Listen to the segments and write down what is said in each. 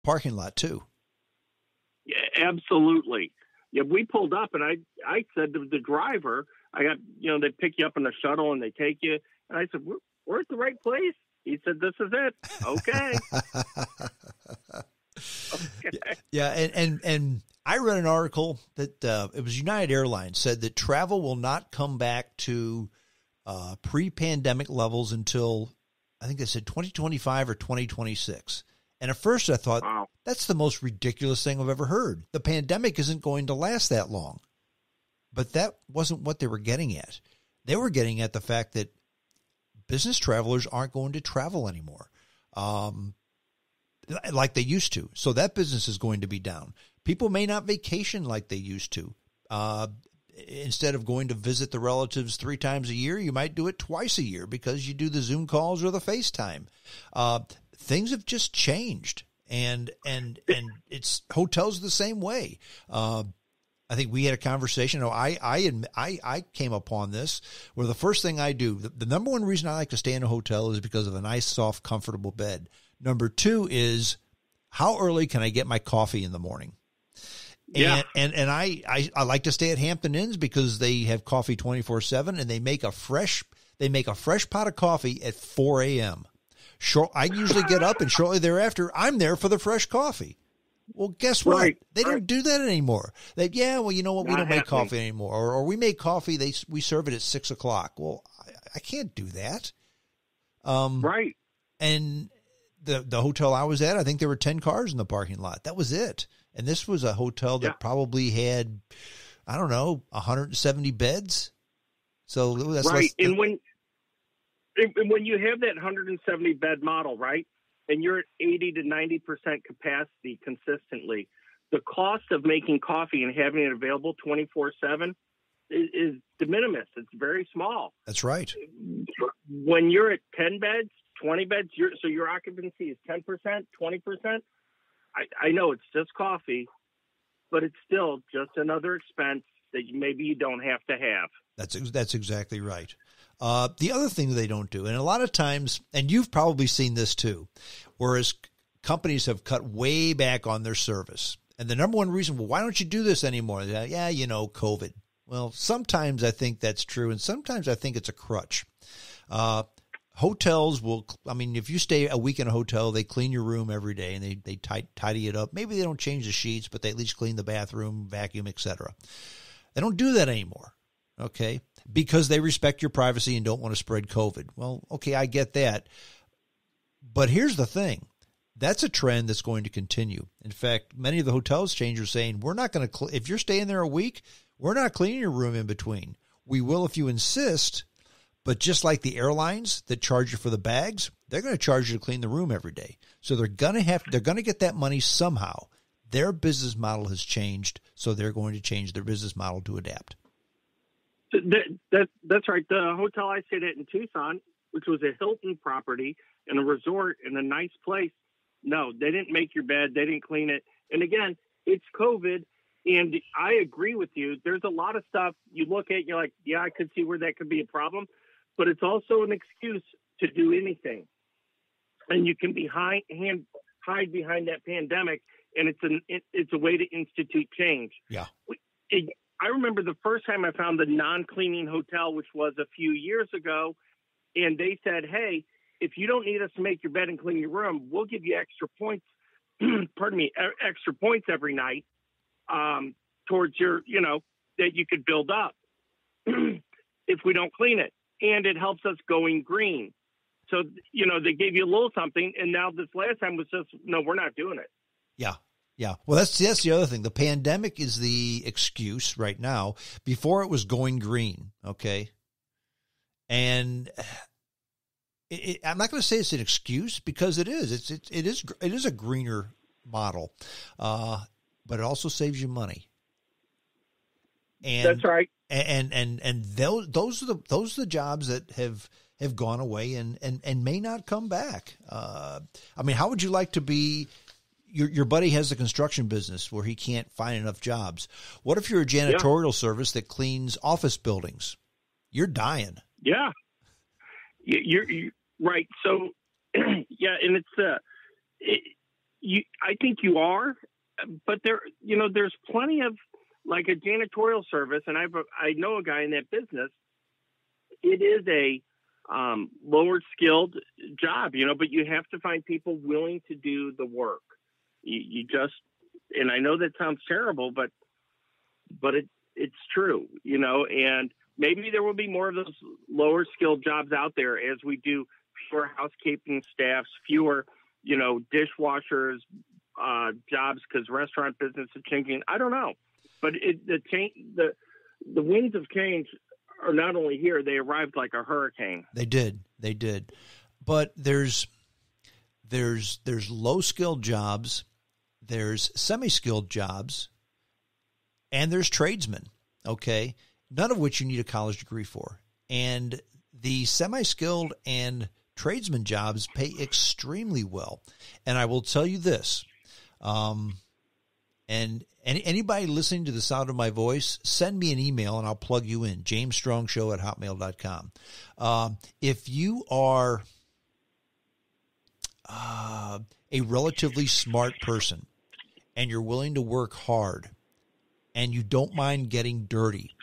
parking lot too. Yeah, absolutely. Yeah, we pulled up, and I said to the driver, I got, they pick you up in a shuttle and they take you. And I said, we're at the right place. He said, this is it. Okay. Okay. Yeah. And I read an article that it was United Airlines said that travel will not come back to pre-pandemic levels until, I think they said 2025 or 2026. And at first I thought, wow, that's the most ridiculous thing I've ever heard. The pandemic isn't going to last that long. But that wasn't what they were getting at. They were getting at the fact that business travelers aren't going to travel anymore like they used to. So that business is going to be down. People may not vacation like they used to. Instead of going to visit the relatives 3 times a year, you might do it twice a year because you do the Zoom calls or the FaceTime. Things have just changed, and it's hotels the same way. I think we had a conversation. I came upon this where the first thing I do, the number one reason I like to stay in a hotel is because of a nice, soft, comfortable bed. Number 2 is how early can I get my coffee in the morning? Yeah. And I like to stay at Hampton Inns because they have coffee 24/7 and they make a fresh pot of coffee at 4 a.m. I usually get up and shortly thereafter I'm there for the fresh coffee. Well, guess what? Right, they don't do that anymore. You know what? We don't make coffee anymore. Or we make coffee. We serve it at 6 o'clock. Well, I can't do that. Right. And the hotel I was at, I think there were 10 cars in the parking lot. That was it. And this was a hotel that probably had, I don't know, 170 beds. So that's right. And when you have that 170 bed model, right? And you're at 80 to 90% capacity consistently, the cost of making coffee and having it available 24/7 is de minimis. It's very small. That's right. When you're at 10 beds, 20 beds, so your occupancy is 10%, 20%. I know it's just coffee, but it's still just another expense that maybe you don't have to have. That's exactly right. The other thing they don't do, and a lot of times, and you've probably seen this too, whereas companies have cut way back on their service. And the number one reason, well, why don't you do this anymore? Yeah, COVID. Well, sometimes I think that's true, and sometimes I think it's a crutch. Hotels if you stay a week in a hotel, they clean your room every day and they tidy it up. Maybe they don't change the sheets, but they at least clean the bathroom, vacuum, etc. They don't do that anymore. Okay. Because they respect your privacy and don't want to spread COVID. Well, okay, I get that. But here's the thing. That's a trend that's going to continue. In fact, many of the hotels chains are saying, we're not going to, if you're staying there a week, we're not cleaning your room in between. We will if you insist. But just like the airlines that charge you for the bags, they're going to charge you to clean the room every day. So they're going to get that money somehow. Their business model has changed, so they're going to change their business model to adapt. That's right. The hotel I stayed at in Tucson, which was a Hilton property and a resort in a nice place, no, they didn't make your bed. They didn't clean it. And again, it's COVID. And I agree with you. There's a lot of stuff you look at, you're like, yeah, I could see where that could be a problem. But it's also an excuse to do anything. And you can hide behind that pandemic, and it's a way to institute change. Yeah. I remember the first time I found the non-cleaning hotel, which was a few years ago, and they said, hey, if you don't need us to make your bed and clean your room, we'll give you extra points, extra points every night towards your, that you could build up if we don't clean it. And it helps us going green. So, they gave you a little something, and now this last time was just, no, we're not doing it. Yeah. Yeah. Well, that's the other thing. The pandemic is the excuse right now. Before it was going green. Okay. And I'm not going to say it's an excuse because it is. It is a greener model, but it also saves you money. And that's right. And those are the jobs that have gone away and may not come back. How would you like to be? Your buddy has a construction business where he can't find enough jobs. What if you're a janitorial service that cleans office buildings? You're dying. Yeah, you're right. So, yeah, and I think you are, but there's plenty of, like a janitorial service, and I know a guy in that business. It is a lower skilled job, but you have to find people willing to do the work. You just, and I know that sounds terrible, but it's true, and maybe there will be more of those lower skilled jobs out there as we do fewer housekeeping staffs, fewer, dishwashers, jobs, because restaurant business is changing. I don't know, but the winds of change are not only here, they arrived like a hurricane. They did. But there's low skilled jobs, there's semi-skilled jobs, and there's tradesmen, okay? None of which you need a college degree for. And the semi-skilled and tradesman jobs pay extremely well. And I will tell you this, and anybody listening to the sound of my voice, send me an email and I'll plug you in, jamesstrongshow@hotmail.com. If you are a relatively smart person and you're willing to work hard and you don't mind getting dirty,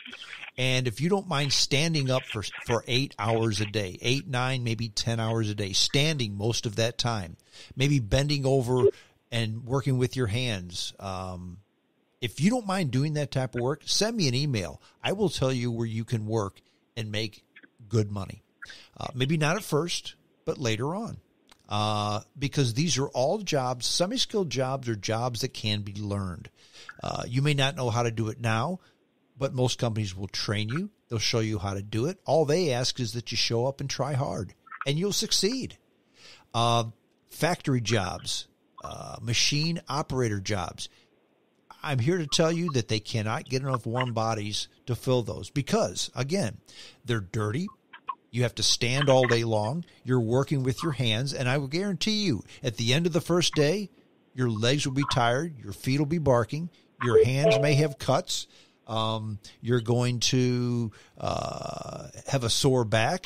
and if you don't mind standing up for 8 hours a day, 8, 9, maybe 10 hours a day, standing most of that time, maybe bending over and working with your hands, if you don't mind doing that type of work, send me an email. I will tell you where you can work and make good money. Maybe not at first, but later on. Because these are all jobs, semi-skilled jobs, or jobs that can be learned. You may not know how to do it now, but most companies will train you. They'll show you how to do it. All they ask is that you show up and try hard, and you'll succeed. Factory jobs, machine operator jobs. I'm here to tell you that they cannot get enough warm bodies to fill those because, again, they're dirty. You have to stand all day long. You're working with your hands, and I will guarantee you, at the end of the first day, your legs will be tired, your feet will be barking, your hands may have cuts, you're going to have a sore back,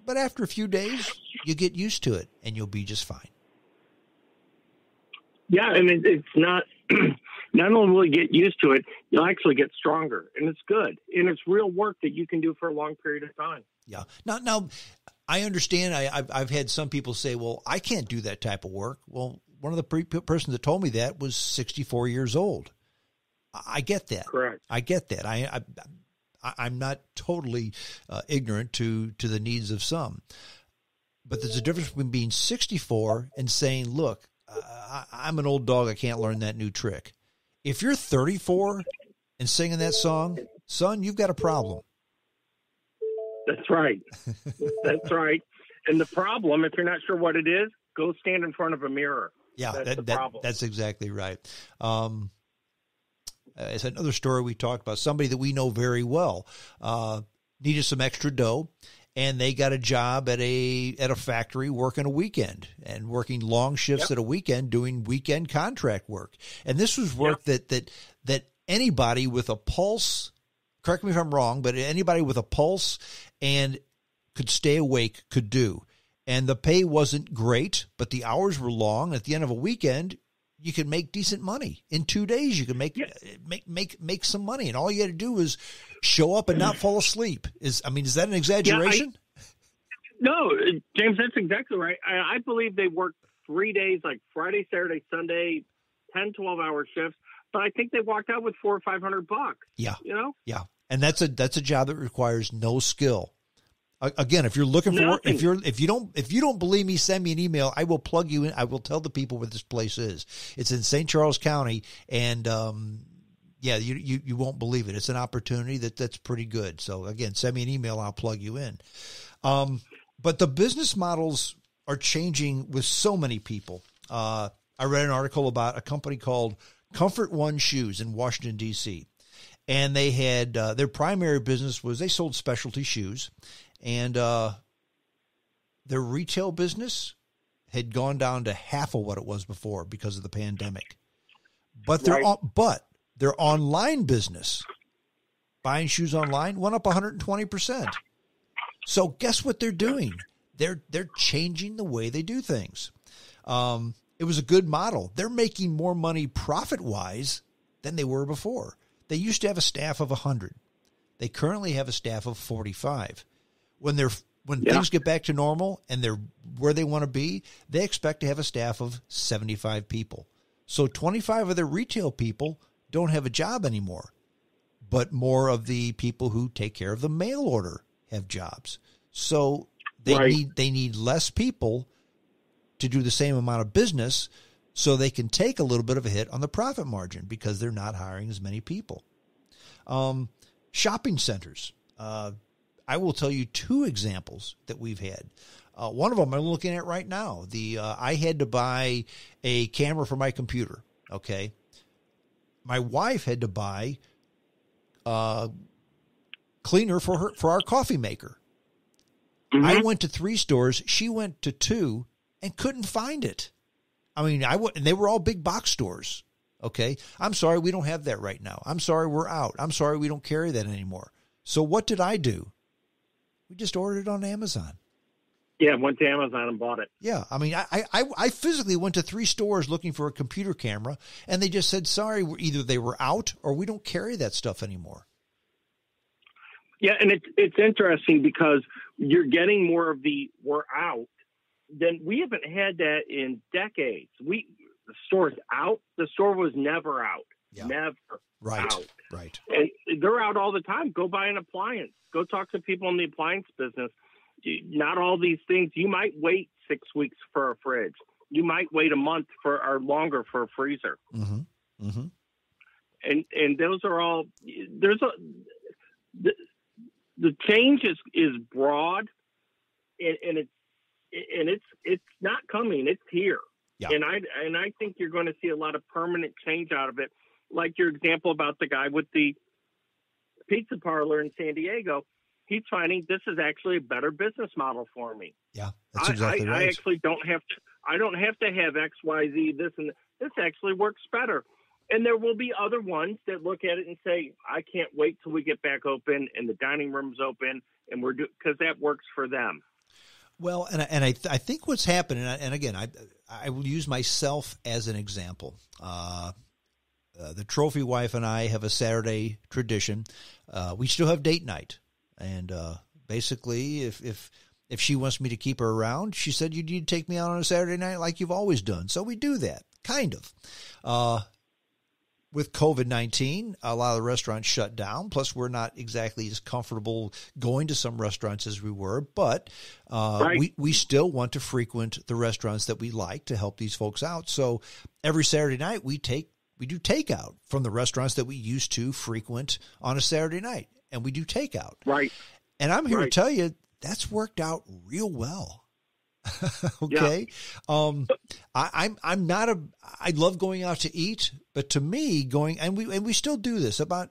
but after a few days, you get used to it, and you'll be just fine. Yeah, and it's not not only will you get used to it, you'll actually get stronger, and it's good, and it's real work that you can do for a long period of time. Yeah. Now, I understand. I've had some people say, "Well, I can't do that type of work." Well, one of the persons that told me that was 64 years old. I get that. Correct. I get that. I'm not totally ignorant to the needs of some, but there's a difference between being 64 and saying, "Look, I'm an old dog. I can't learn that new trick." If you're 34 and singing that song, son, you've got a problem. That's right. That's right. And the problem, if you're not sure what it is, go stand in front of a mirror. Yeah, that's exactly right. It's another story we talked about. Somebody that we know very well needed some extra dough, and they got a job at a factory working a weekend and working long shifts at a weekend, doing weekend contract work. And this was work that anybody with a pulse, correct me if I'm wrong, but anybody with a pulse and could stay awake could do. And the pay wasn't great, but the hours were long. At the end of a weekend, you could make decent money. In 2 days, you can make some money. And all you had to do was show up and not fall asleep. Is that an exaggeration? No, James, that's exactly right. I believe they worked 3 days, like Friday, Saturday, Sunday, 10, 12-hour shifts. But I think they walked out with $400 or $500. Yeah. Yeah. And that's a job that requires no skill. Again, if you're looking for work, if you don't believe me, send me an email. I will plug you in. I will tell the people where this place is. It's in St. Charles County, and you won't believe it. It's an opportunity that's pretty good. So again, send me an email. I'll plug you in. But the business models are changing with so many people. I read an article about a company called Comfort One Shoes in Washington, D.C. And they had their primary business was they sold specialty shoes. And their retail business had gone down to half of what it was before because of the pandemic. But their online business, buying shoes online, went up 120%. So guess what they're doing? They're changing the way they do things. It was a good model. They're making more money profit-wise than they were before. They used to have a staff of 100. They currently have a staff of 45. When things get back to normal and they're where they want to be, they expect to have a staff of 75 people. So 25 of their retail people don't have a job anymore, but more of the people who take care of the mail order have jobs. So they need less people to do the same amount of business, so they can take a little bit of a hit on the profit margin because they're not hiring as many people. Shopping centers. I will tell you 2 examples that we've had. One of them I'm looking at right now. I had to buy a camera for my computer. Okay. My wife had to buy cleaner for our coffee maker. Mm-hmm. I went to 3 stores. She went to 2 and couldn't find it. I mean, and they were all big box stores. Okay. I'm sorry, we don't have that right now. I'm sorry, we're out. I'm sorry, we don't carry that anymore. So what did I do? We just ordered it on Amazon. Yeah, went to Amazon and bought it. Yeah. I mean, I physically went to 3 stores looking for a computer camera, and they just said, sorry, either they were out or we don't carry that stuff anymore. Yeah, and it's interesting because you're getting more of the we're out than we haven't had that in decades. The store's out. The store was never out. Yeah. Never out. Right. And they're out all the time. Go buy an appliance. Go talk to people in the appliance business. Not all these things. You might wait 6 weeks for a fridge. You might wait a month or longer for a freezer. Mm-hmm. Mm-hmm. And those are all. The change is broad, and it's not coming. It's here. Yeah. And I think you're going to see a lot of permanent change out of it. Like your example about the guy with the pizza parlor in San Diego, he's finding this is actually a better business model for me. Yeah, that's exactly right. I actually don't have to have X, Y, Z, this, and this actually works better. And there will be other ones that look at it and say, I can't wait till we get back open and the dining room's open, and because that works for them. Well, and I think what's happening, and again, I will use myself as an example. The trophy wife and I have a Saturday tradition. We still have date night, and basically, if she wants me to keep her around, she said, you need to take me out on a Saturday night like you've always done. So we do that, kind of. With COVID-19, a lot of the restaurants shut down. Plus, we're not exactly as comfortable going to some restaurants as we were. But we still want to frequent the restaurants that we like to help these folks out. So every Saturday night, we do takeout from the restaurants that we used to frequent on a Saturday night. And we do takeout. Right. And I'm here to tell you, that's worked out real well. Okay. Yeah. I love going out to eat, but to me and we still do this about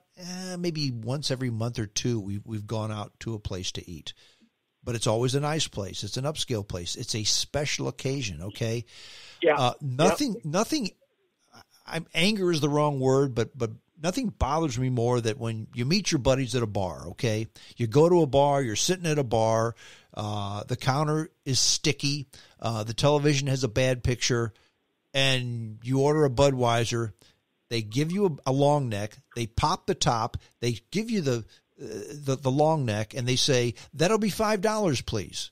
maybe once every month or 2. We've gone out to a place to eat, but it's always a nice place. It's an upscale place. It's a special occasion. Okay. Yeah. Nothing, anger is the wrong word, but nothing bothers me more than when you meet your buddies at a bar. Okay. You go to a bar, you're sitting at a bar, the counter is sticky. The television has a bad picture, and you order a Budweiser. They give you a long neck. They pop the top. They give you the long neck, and they say, that'll be $5, please.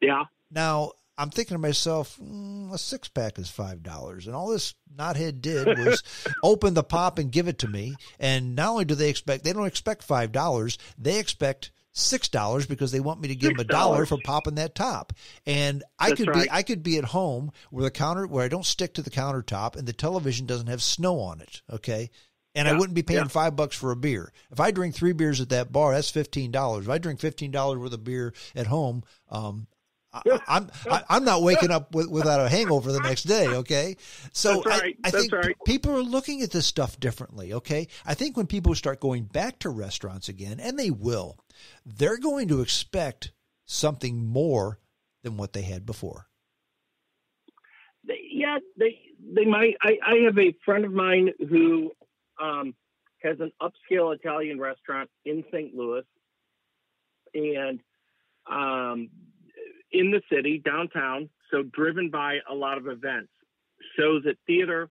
Yeah. Now, I'm thinking to myself, a 6-pack is $5. And all this knothead did was open the pop and give it to me. And not only do they don't expect $5, they expect $6 because they want me to give them $1 for popping that top. And I could be at home where I don't stick to the countertop and the television doesn't have snow on it. Okay. And I wouldn't be paying $5 for a beer. If I drink 3 beers at that bar, that's $15. If I drink $15 worth of beer at home, I'm not waking up without a hangover the next day. Okay. So I think people are looking at this stuff differently. Okay. I think when people start going back to restaurants again, and they will, they're going to expect something more than what they had before. They might. I have a friend of mine who has an upscale Italian restaurant in St. Louis, and in the city, downtown, So driven by a lot of events, shows at theater,